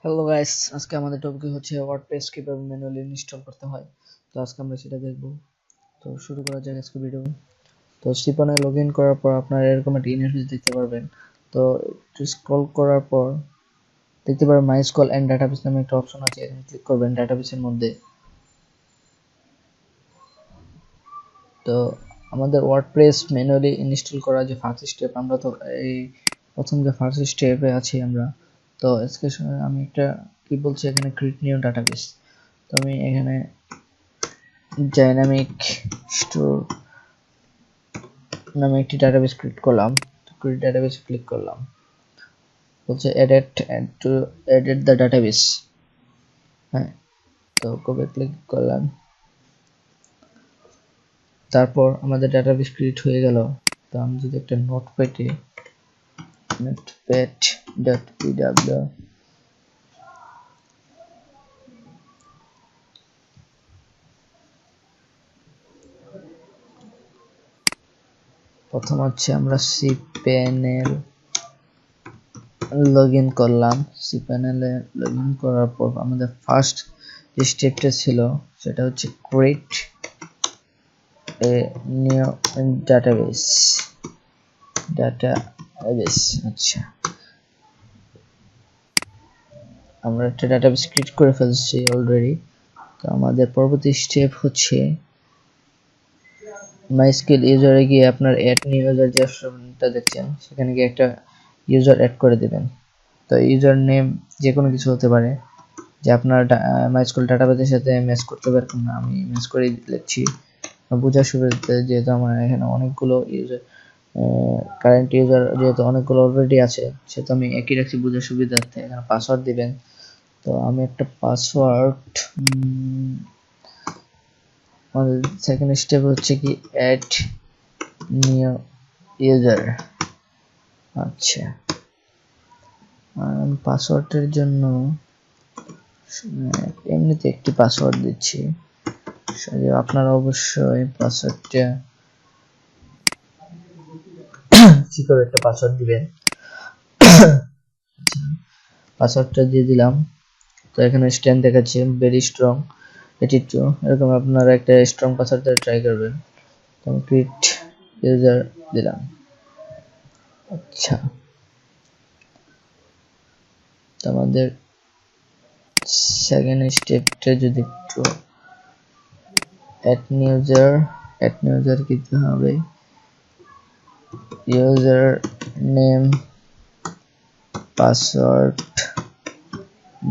Hello guys, আজকে আমাদের topic হচ্ছে ওয়ার্ডপ্রেস কিভাবে ম্যানুয়ালি ইনস্টল করতে হয়। তো আজকে আমরা সেটা দেখব। তো শুরু করা যাক আজকে ভিডিও। তো Cpanel লগইন করার পর আপনারা এরকম একটা ইন্টারফেস দেখতে পারবেন। তো একটু স্ক্রল করার পর দেখতে পারবেন মাইস্কুয়েল এন্ড ডাটাবেস নামে একটা অপশন আছে, এখানে ক্লিক করবেন ডাটাবেসের মধ্যে। তো আমাদের ওয়ার্ডপ্রেস ম্যানুয়ালি ইনস্টল করা যে ফার্স্ট স্টেপ, আমরা তো এই প্রথম যে ফার্স্ট স্টেপে আছি আমরা। তো আজকে আমি একটা কি বলছি এখানে ক্রিয়েট নিউ ডাটাবেস। তো আমি এখানে ডাইনামিক স্টোর নামে একটি ডাটাবেস ক্রিয়েট করলাম। ক্রিয়েট ডাটাবেস ক্লিক করলাম, বলছে এডিট দ্য ডাটাবেস। হ্যাঁ, তো কবে ক্লিক করলাম, তারপর আমাদের ডাটাবেস ক্রিয়েট হয়ে গেল। তো আমি যদি একটা notepad.pw প্রথম হচ্ছে আমরা Cpanel লগইন করলাম। Cpanel এ লগইন করার পর আমাদের ফার্স্ট যে স্টেপটা ছিল সেটা হচ্ছে ক্রিয়েট এ নিউ ডাটাবেস। আচ্ছা, আমরা একটা ডাটাবেস ক্রিয়েট করে ফেলছি অলরেডি। তো আমাদের পরবর্তী স্টেপ হচ্ছে মাইস্কুয়েল ইউজারে গিয়ে আপনার অ্যাড নিউ ইউজার যে অপশনটা দেখছেন সেখানে গিয়ে একটা ইউজার অ্যাড করে দিবেন। তো ইউজার নেম যে কোনো কিছু হতে পারে, যে আপনার মাইস্কুয়েল ডাটাবেসের সাথে ম্যাচ করতে পারবেন না। আমি ম্যাচ করে লিখছি বোঝার সুবিধাতে, যেহেতু আমার এখানে অনেকগুলো ইউজার কারেন্ট ইউজার যেহেতু অনেকগুলো অলরেডি আছে, সেহেতু আমি একই রাখছি বোঝার সুবিধার্থে। এখানে পাসওয়ার্ড দিবেন। তো আমি একটা পাসওয়ার্ড, আমাদের সেকেন্ড স্টেপ হচ্ছে কি অ্যাড নিউ ইউজার। আচ্ছা, আমি পাসওয়ার্ডের জন্য এমনিতে একটি পাসওয়ার্ড দিচ্ছি। আপনারা অবশ্যই পাসওয়ার্ডটা সিকিউর একটা পাসওয়ার্ড দিবেন। পাসওয়ার্ডটা দিয়ে দিলাম। তো এখানে স্ট্যান্ড দেখাচ্ছে ভেরি স্ট্রং 82, এরকম আপনারা একটা স্ট্রং পাসওয়ার্ড দিয়ে ট্রাই করবেন। তো আমি ক্রিয়েট ইউজার দিলাম। আচ্ছা, তো আমাদের সেকেন্ড স্টেপটা যদি একটু অ্যাড নিউ ইউজার দিতে হবে। ইউজার নেম পাসওয়ার্ড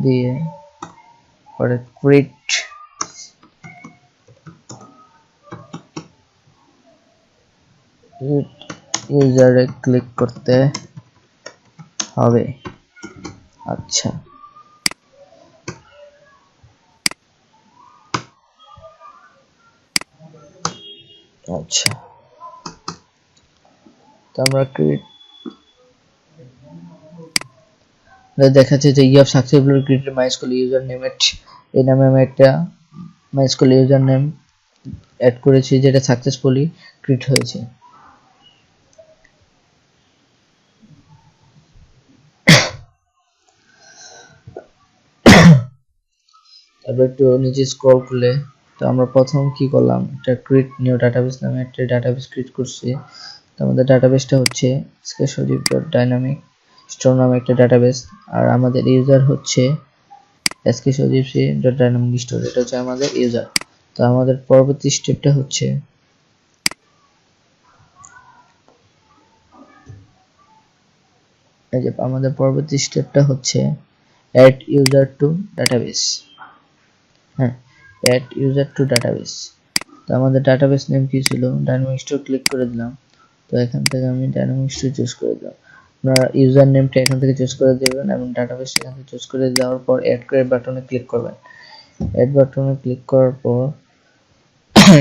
দিয়ে পরে ক্রিয়েট ইউজারে ক্লিক করতে হবে। আচ্ছা, আচ্ছা, তো আমরা দেখাচ্ছে যে you have successfully created MySQL user name. এই নামে আমি একটা মাইস্কুয়েল ইউজার নেম অ্যাড করেছি, যেটা সাকসেসফুলি ক্রিয়েট হয়েছে। তারপর একটু নিচে স্ক্রল করলে, তো আমরা প্রথম কি করলাম, একটা ক্রিয়েট নিউ ডাটাবেস নামে একটা ডাটাবেস ক্রিয়েট করছি। তো আমাদের ডাটাবেসটা হচ্ছে sksojib.dynamic স্টোর নামে একটা ডাটাবেস, আর আমাদের ইউজার হচ্ছে sksojib.dynamic স্টোর, এটা হচ্ছে আমাদের ইউজার। তো আমাদের পরবর্তী স্টেপটা হচ্ছে অ্যাড ইউজার টু ডাটাবেস। হ্যাঁ, অ্যাড ইউজার টু ডাটাবেস। তো আমাদের ডাটাবেস নেম কি ছিল, ডাইনামিক স্টোর ক্লিক করে দিলাম। তো এখান থেকে আমি ডাইনামিক স্টোর চুজ করে দিলাম। আপনারা ইউজার নেমটা এখান থেকে চুজ করে দেবেন এবং ডাটাবেস এখান থেকে চুজ করে দেওয়ার পর অ্যাড করে বাটনে ক্লিক করবেন। অ্যাড বাটনে ক্লিক করার পর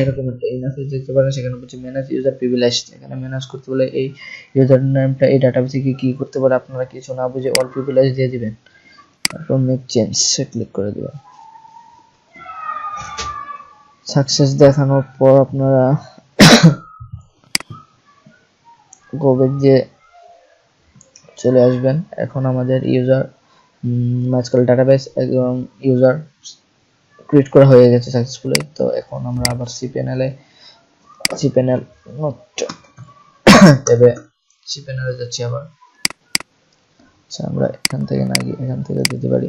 এরকম একটা ইন্টারফেস দেখতে পারেন, সেখানে হচ্ছে ম্যানেজ ইউজার প্রিভিলেজ। এখানে ম্যানেজ করতে বলে এই ইউজার নেমটা এই ডাটাবেসে কি করতে পারে আপনারা কিছু না বুঝে অল প্রিভিলেজ দিয়ে দিবেন। তারপর মেক চেঞ্জ ক্লিক করে দিবেন। সাকসেস দেখানোর পর আপনারা গো ব্যাক দিয়ে চলে আসবেন। এখন আমাদের ইউজার MySQL ডাটাবেস একদম ইউজার ক্রিয়েট করা হয়ে গেছে সাকসেসফুলি। তো এখন আমরা আবার cpanel নোট তবে cpanel যাচ্ছি আবার। আচ্ছা, আমরা এখান থেকে না গিয়ে এখান থেকে দিতে পারি।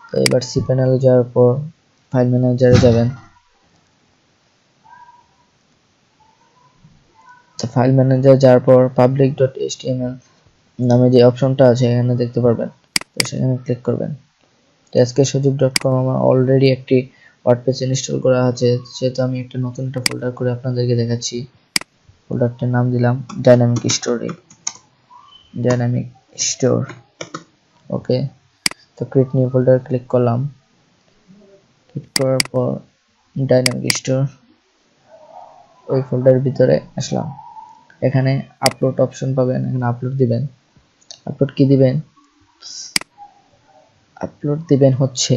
তো এবার cpanel যাওয়ার পর ফাইল ম্যানেজারে যাবেন। তো ফাইল ম্যানেজার যাওয়ার পর public.html নামে যে অপশনটা আছে এখানে দেখতে পারবেন, তো সেখানে ক্লিক করবেন। তো sksujuk.com আমার অলরেডি একটি ওয়ার্ডপ্রেস ইনস্টল করা আছে, সেহেতু আমি একটা নতুন একটা ফোল্ডার করে আপনাদেরকে দেখাচ্ছি। ফোল্ডারটার নাম দিলাম ডাইনামিক স্টোর। ওকে, তো ক্রিয়েট নিউ ফোল্ডার ক্লিক করলাম। ক্লিক করার পর ডাইনামিক স্টোর ওই ফোল্ডারের ভিতরে আসলাম। এখানে আপলোড অপশন পাবেন, এখানে আপলোড দিবেন। আপলোড কি দিবেন? আপলোড দিবেন হচ্ছে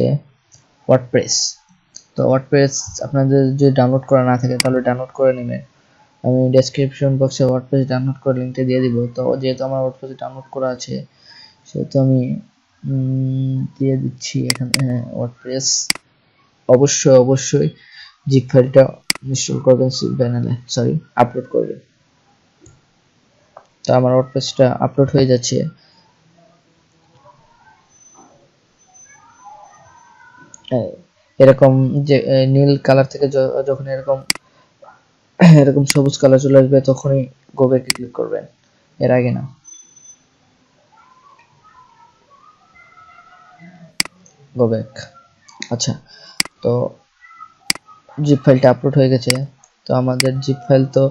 ওয়ার্ডপ্রেস। তো ওয়ার্ডপ্রেস আপনাদের যদি ডাউনলোড করা না থাকে তাহলে ডাউনলোড করে নেবেন। আমি ডেসক্রিপশন বক্সে ওয়ার্ডপ্রেস ডাউনলোড করার লিঙ্কটা দিয়ে দিব। তো যেহেতু আমার ওয়ার্ডপ্রেস ডাউনলোড করা আছে সেহেতু আমি দিয়ে দিচ্ছি এখানে। ওয়ার্ডপ্রেস অবশ্যই জিপ ফাইলটা ইনস্টল করবেন cpanel-এ, সরি আপলোড করবেন। তো আমার ওয়ার্ডপ্রেসটা আপলোড হয়ে যাচ্ছে। এরকম যে নীল কালার থেকে যখন এরকম সবুজ কালার চলে আসবে তখনই গো ব্যাকে ক্লিক করবেন, এর আগে না। Go back. আচ্ছা, তো জিপ ফাইলটা আপলোড হয়ে গেছে। তো আমাদের জিপ ফাইল তো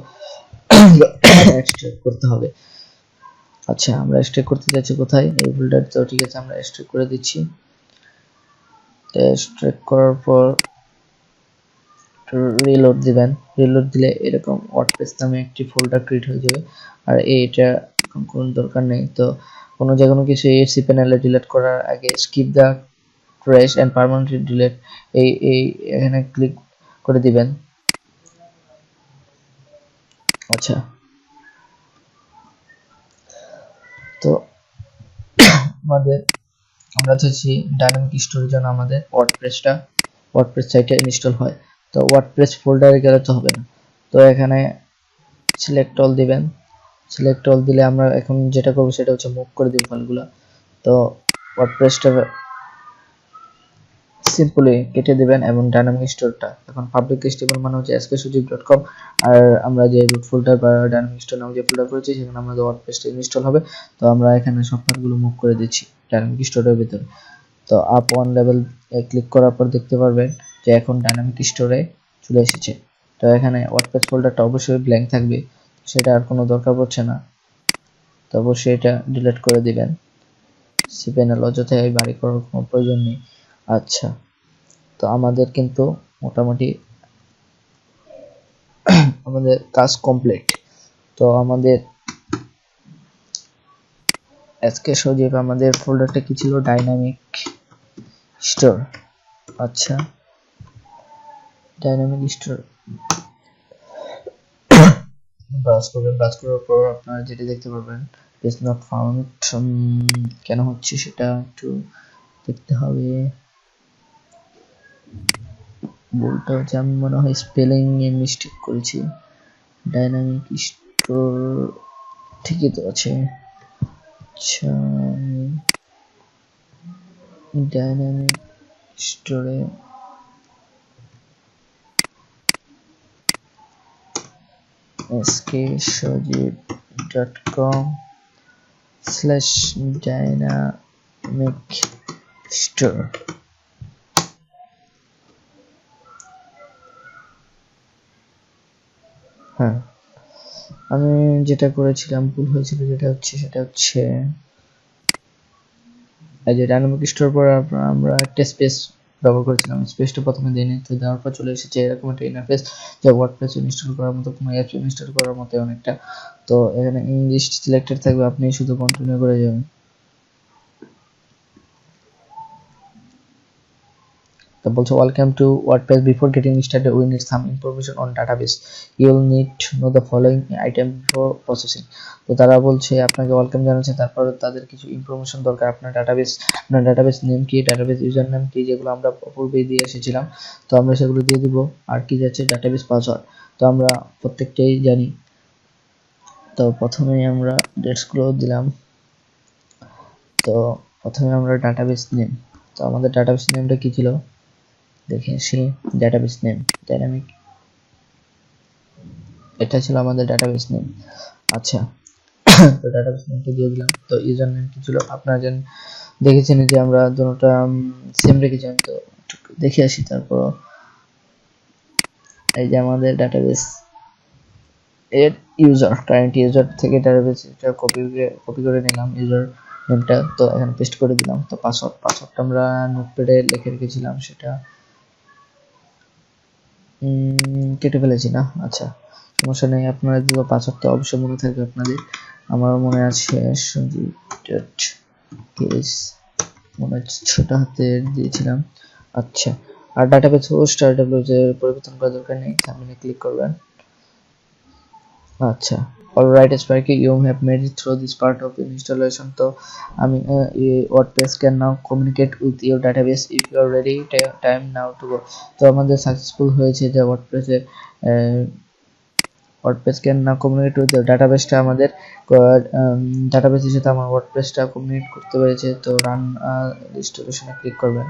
এক্সট্রাক্ট করতে হবে। আচ্ছা, আমরা এক্সট্রাক্ট করতে যাচ্ছি কোথায়? এই ফোল্ডার। তো ঠিক আছে, আমরা এক্সট্রাক্ট করে দিচ্ছি। এক্সট্রাক্ট করার পর রিলোড দিবেন। রিলোড দিলে এরকম ওয়ার্ডপ্রেস নামে একটি ফোল্ডার ক্রিয়েট হয়ে যাবে। আর এটা এখন কোনো দরকার নেই। তো কোনো যে কোনো কিছু এই cpanel-এ ডিলিট করার আগে skip the trash and permanently delete এই এখানে ক্লিক করে দিবেন। আচ্ছা, তো আমরা চাইছি ডাইনামিক স্টোরের জন্য আমাদের ওয়ার্ডপ্রেস সাইটে ইনস্টল হয়। তো ওয়ার্ডপ্রেস ফোল্ডারে গেলে তো হবে না। তো এখানে সিলেক্ট অল দিবেন। সিলেক্ট অল দিলে আমরা এখন যেটা করব সেটা হচ্ছে মুভ করে দিব ফাইলগুলো। তো ওয়ার্ডপ্রেসটা সিম্পলি কেটে দিবেন এবং ডাইনামিক স্টোরটা এখন পাবলিক স্টেবল মানে হচ্ছে sksujuk.com। আর আমরা যে রুট ফোল্ডার বা ডাইনামিক স্টোর নামে যে ফোল্ডার করেছি সেখানে আমাদের ওয়ার্ডপ্রেসটা ইনস্টল হবে। তো আমরা এখানে সব ফাইলগুলো মুভ করে দিচ্ছি ডাইনামিক স্টোরের ভিতরে। তো আপ ওয়ান লেভেল ক্লিক করার পর দেখতে পারবেন যে এখন ডাইনামিক স্টোরে চলে এসেছে। তো এখানে ওয়ার্ডপ্রেস ফোল্ডারটা অবশ্যই ব্ল্যাঙ্ক থাকবে, সেটা আর কোনো দরকার পড়ছে না। তো অবশ্যই এটা ডিলিট করে দিবেন। cpanel অযথাই বাড়ি করার কোনো প্রয়োজন নেই। আচ্ছা, তো আমাদের কিন্তু মোটামুটি আমাদের কাজ কমপ্লিট। তো আমাদের আজকে সজীব আমাদের ফোল্ডারটা কি ছিল? Dynamic store. আচ্ছা, ডাইনামিক স্টোর ব্রাউজ করবেন। ব্রাউজ করার পর আপনারা যেটা দেখতে পারবেন পেজ নট ফাউন্ড কেন হচ্ছে সেটা একটু দেখতে হবে। ভুলটা হচ্ছে, আমি মনে হয় স্পেলিং এ মিস্টেক করেছি। ডাইনামিক স্টোর ঠিকই তো আছে। আচ্ছা, ডাইনামিক স্টোরে sksujuk.com/dynamic store। হ্যাঁ, আমি যেটা করেছিলাম ভুল হয়েছিল, সেটা হচ্ছে এই যে ডাইনামিক স্টোর পর আমরা একটা স্পেস ব্যবহার করেছিলাম। স্পেসটা প্রথমে দিইনি, তো দেওয়ার পর চলে এসেছে এরকম একটা ইন্টারফেস যা ওয়ার্ডপ্রেস ইনস্টল করার মতো, কোনো অ্যাপস ইনস্টল করার মতো অনেকটা। তো এখানে ইংলিশ সিলেক্টেড থাকবে, আপনি শুধু কন্টিনিউ করে যাবেন। তো বলছে welcome to WordPress, before getting started we need some information on database, you will need to know the following item before processing. তো তারা বলছে আপনাকে ওয়েলকাম জানাচ্ছে, তারপর তাদের কিছু ইনফরমেশন দরকার, আপনার ডাটাবেস নেম কি, ডাটাবেস ইউজার নেম কি, যেগুলো আমরা পূর্বেই দিয়ে এসেছিলাম, তো আমরা সেগুলো দিয়ে দিব। আর কি যাচ্ছে ডাটাবেস পাসওয়ার্ড, তো আমরা প্রত্যেকটাই জানি। তো প্রথমেই আমরা ডেটসগুলো দিলাম। তো প্রথমে আমরা ডাটাবেস নেম, তো আমাদের ডাটাবেস নেমটা কি ছিল দেখে আসি। ডাটাবেস নেম ডাইনামিক, এটা ছিল আমাদের ডাটাবেস নেম। আচ্ছা, তো ডাটাবেস নেমটা দিয়ে দিলাম। তো ইউজার নেম কি ছিল, আপনারা জানেন দেখেছেন যে আমরা দুটোটা সেম রেখেছি। তো দেখে আসি। তারপর এই যে আমাদের ডাটাবেস এর ইউজার, কারেন্ট ইউজার থেকে ডাটাবেস এটা কপি করে নিলাম ইউজার নেমটা, তো এখানে পেস্ট করে দিলাম। তো পাসওয়ার্ডটা আমরা নোটপ্যাডে লিখে রেখেছিলাম, সেটা কেটে ফেলেছি না। আচ্ছা, সমস্যা নেই, আপনারা দিল পাসওয়ার্ডটা অবশ্যই মনে থাকবে আপনাদের। আমার মনে আছে সঞ্জীব ডট কেস, মনে হচ্ছে ছোট হাতে দিয়েছিলাম। আচ্ছা, আর ডাটাবেস হোস্ট আর ডাটাবেস পরিবর্তন করার দরকার নেই, সামনে ক্লিক করবেন। আচ্ছা, alright Sparky, you have made it through this part of installation. তো আমি WordPress can now communicate with your database if you are ready, time now to go. তো আমাদের সাকসেসফুল হয়েছে যে WordPress can now communicate with the database টা আমাদের ডাটাবেসের সাথে আমার WordPress টা কমিউনিকেট করতে পেরেছে। তো রান ইনস্টলেশনে ক্লিক করবেন।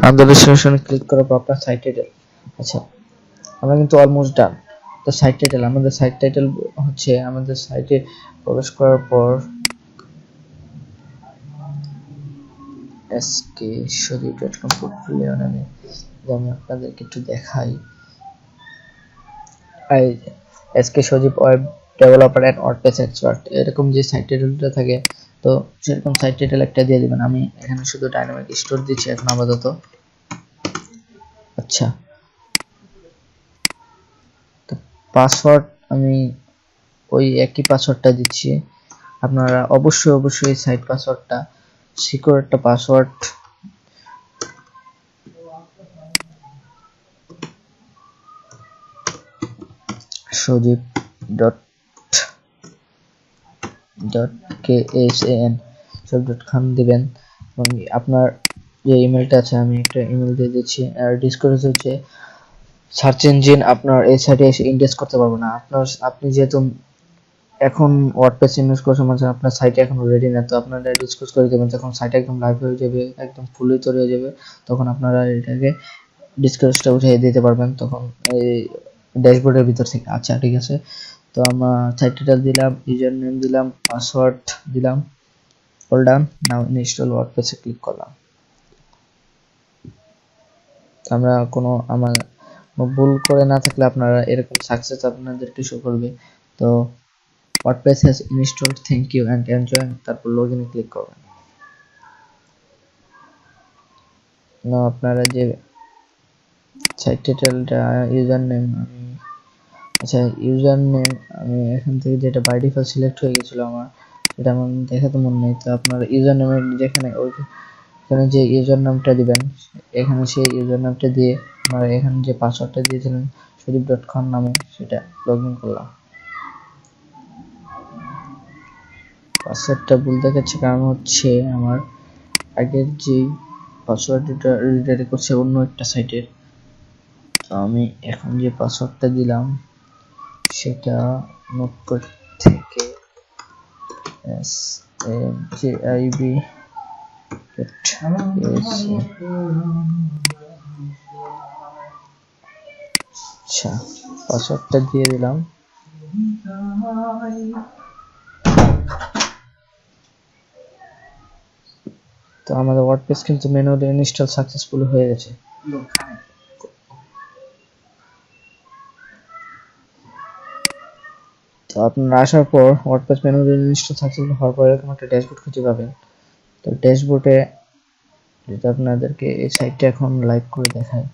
রান ইনস্টলেশনে ক্লিক করার পর আপনার সাইট টাইটেল, আচ্ছা আমরা কিন্তু অলমোস্ট ডান। তো সাইট টাইটেল, আমাদের সাইট টাইটেল হচ্ছে আমাদের সাইটে প্রবেশ করার পর skshadip.com পোর্টফোলিও নামে, আমি আপনাদেরকে একটু দেখাই। এই skshadip web developer and WordPress expert, এরকম যে সাইট টাইটেলটা থাকে, তো সেরকম সাইট টাইটেল একটা দিয়ে দিবেন। আমি এখানে শুধু ডাইনামিক স্টোর দিচ্ছি এখন আপাতত। আচ্ছা, তো পাসওয়ার্ড আমি ওই একই পাসওয়ার্ডটা দিচ্ছি। আপনারা অবশ্যই সাইট পাসওয়ার্ডটা সিকিউর একটা পাসওয়ার্ড সজীব ডট ksan দিবেন এবং আপনার যে ইমেলটা আছে, আমি একটা ইমেল দিয়ে দিচ্ছি। আর ডিসকারেজ হচ্ছে সার্চ ইঞ্জিন আপনার এই সাইটে এসে ইন্ডেক্স করতে পারবে না। আপনি যেহেতু এখন ওয়ার্ডপ্রেস ইউজ করছেন, মানে আপনার সাইটে এখন রেডি না, তো আপনারা ডিসকাস করে দেবেন যখন সাইট একদম লাইভ হয়ে যাবে, একদম ফুলি তৈরি হয়ে যাবে, তখন আপনারা এটাকে ডিসকাসটা উঠিয়ে দিতে পারবেন তখন এই ড্যাশবোর্ডের ভিতর থেকে। আচ্ছা ঠিক আছে, তো আমরা সাইট টাইটেল দিলাম, ইউজার নেম দিলাম, পাসওয়ার্ড দিলাম, অল ডান। নাও ইনস্টল ওয়ার্ডপ্রেসে ক্লিক করলাম। আমরা আমার ভুল করে না থাকলে আপনারা এরকম সাকসেস আপনাদেরকে শো করবে। তো WordPress has installed, thank you and enjoy, তারপর লগইন এ ক্লিক করবেন। না আপনারা যে সাইট টাইটেলটা ইউজার নেম, আচ্ছা ইউজার নেম আমি এখান থেকে যেটা বাই ডিফল্ট সিলেক্ট হয়ে গেছিল আমার, সেটা আমার দেখাতে মনে নেই। তো আপনারা ইউজার নেমের যেখানে ওইখানে যে ইউজার নামটা দিবেন, এখানে সেই ইউজার নামটা দিয়ে আপনারা এখানে যে পাসওয়ার্ডটা দিয়েছিলেন সদীপ.com নামে, সেটা লগইন করলাম। পাসওয়ার্ডটা ভুল দেখাচ্ছে কারণ হচ্ছে আমার আগের যে পাসওয়ার্ডটা রিডাইরেক্ট করছে অন্য একটা সাইটের। তো আমি এখন যে পাসওয়ার্ডটা দিলাম সেটা নোটপ্যাড থেকে sjib আচ্ছা পাসওয়ার্ডটা দিয়ে দিলাম। তো আমাদের ওয়ার্ডপ্রেস কিন্তু ম্যানুয়ালি ইনস্টল সাকসেসফুল হয়ে গেছে। তো আপনারা আসার পর ওয়ার্ডপ্রেস ম্যানুয়ালি ইনস্টল সাকসেসফুল হওয়ার পর এরকম একটা ড্যাশবোর্ড খুঁজে পাবেন। তো ড্যাশবোর্ডে যেটা আপনাদেরকে এই সাইটটা এখন লাইভ করে দেখায়,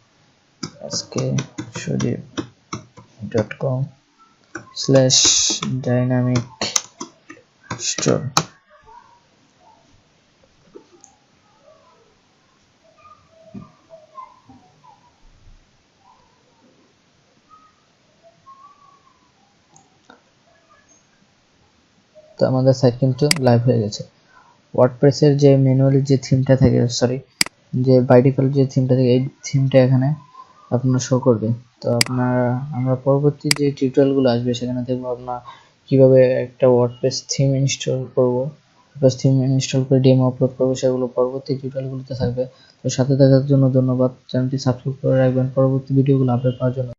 skshadip.com/dynamic store। তো আমাদের সাইট কিন্তু লাইভ হয়ে গেছে। ওয়ার্ডপ্রেসের যে ম্যানুয়ালি যে থিমটা থাকে, সরি যে বাই ডিফল্ট যে থিমটা থাকে, এই থিমটা এখানে আপনার শো করবে। তো আমরা পরবর্তী যে টিউটোরিয়ালগুলো আসবে সেখানে দেখবো আপনার কিভাবে একটা ওয়ার্ডপ্রেস থিম ইনস্টল করব, ওয়ার্ডপ্রেস থিম ইনস্টল করে ডেমো আপলোড করবো, সেগুলো পরবর্তী টিউটোরিয়ালগুলোতে থাকবে। তো সাথে থাকার জন্য ধন্যবাদ। চ্যানেলটি সাবস্ক্রাইব করে রাখবেন পরবর্তী ভিডিওগুলো আপলোড পাওয়ার জন্য।